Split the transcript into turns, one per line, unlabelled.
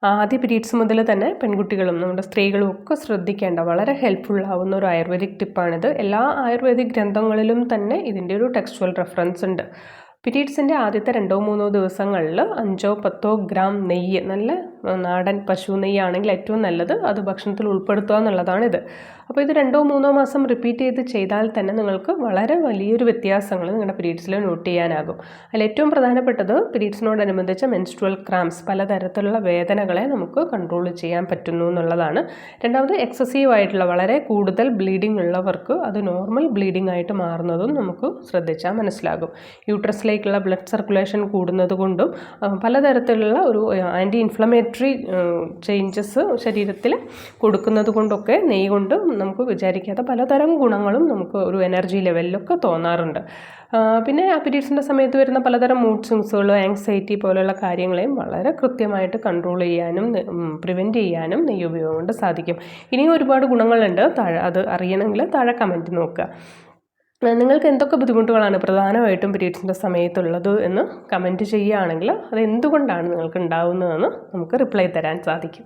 ആദ്യ പീരീഡ്സ് മുതൽ തന്നെ പെൺകുട്ടികളും നമ്മുടെ സ്ത്രീകളും ഒക്കെ ശ്രദ്ധിക്കേണ്ട വളരെ ഹെൽപ്ഫുൾ ആവുന്ന ഒരു ആയുർവേദിക് ടിപ്പാണിത്. എല്ലാ ആയുർവേദിക് ഗ്രന്ഥങ്ങളിലും തന്നെ ഇതിൻ്റെ ഒരു ടെക്സ്ച്വൽ റെഫറൻസ് ഉണ്ട്. പീരീഡ്സിൻ്റെ ആദ്യത്തെ 2-3 ദിവസങ്ങളിൽ 5-10 ഗ്രാം നെയ്യ്, നല്ല നാടൻ പശു നെയ്യാണെങ്കിൽ ഏറ്റവും നല്ലത്, അത് ഭക്ഷണത്തിൽ ഉൾപ്പെടുത്തുക എന്നുള്ളതാണിത്. അപ്പോൾ ഇത് 2-3 മാസം റിപ്പീറ്റ് ചെയ്താൽ തന്നെ നിങ്ങൾക്ക് വളരെ വലിയൊരു വ്യത്യാസങ്ങൾ നിങ്ങളുടെ പീരീഡ്സിൽ നോട്ട് ചെയ്യാനാകും. അതിൽ ഏറ്റവും പ്രധാനപ്പെട്ടത് പീരീഡ്സിനോടനുബന്ധിച്ച് മെൻസ്ട്രുവൽ ക്രാംസ്, പലതരത്തിലുള്ള വേദനകളെ നമുക്ക് കൺട്രോൾ ചെയ്യാൻ പറ്റുന്നു എന്നുള്ളതാണ്. രണ്ടാമത് എക്സസീവ് ആയിട്ടുള്ള വളരെ കൂടുതൽ ബ്ലീഡിംഗ് ഉള്ളവർക്ക് അത് നോർമൽ ബ്ലീഡിംഗ് ആയിട്ട് മാറുന്നതും നമുക്ക് ശ്രദ്ധിച്ചാൽ മനസ്സിലാകും. യൂട്രസിലേക്കുള്ള ബ്ലഡ് സർക്കുലേഷൻ കൂടുന്നത് കൊണ്ടും പലതരത്തിലുള്ള ഒരു ആൻറ്റി ഇൻഫ്ലമേറ്ററി ചേഞ്ചസ് ശരീരത്തിൽ കൊടുക്കുന്നത് കൊണ്ടൊക്കെ നെയ്യ് കൊണ്ട് നമുക്ക് വിചാരിക്കാത്ത പലതരം ഗുണങ്ങളും നമുക്ക് ഒരു എനർജി ലെവലിലൊക്കെ തോന്നാറുണ്ട്. പിന്നെ ആ പീരീഡ്സിൻ്റെ സമയത്ത് വരുന്ന പലതരം മൂഡ് സ്വിങ്സുകൾ, ആങ്സൈറ്റി പോലെയുള്ള കാര്യങ്ങളെയും വളരെ കൃത്യമായിട്ട് കൺട്രോൾ ചെയ്യാനും പ്രിവെൻറ്റ് ചെയ്യാനും നെയ്യ് ഉപയോഗം കൊണ്ട് സാധിക്കും. ഇനിയും ഒരുപാട് ഗുണങ്ങളുണ്ട്. അത് അറിയണമെങ്കിൽ താഴെ കമൻറ്റ് നോക്കുക. നിങ്ങൾക്ക് എന്തൊക്കെ ബുദ്ധിമുട്ടുകളാണ് പ്രധാനമായിട്ടും പീരീഡ്സിൻ്റെ സമയത്തുള്ളത് എന്ന് കമൻറ്റ് ചെയ്യുകയാണെങ്കിൽ അത് എന്തുകൊണ്ടാണ് നിങ്ങൾക്ക് ഉണ്ടാവുന്നതെന്ന് നമുക്ക് റിപ്ലൈ തരാൻ സാധിക്കും.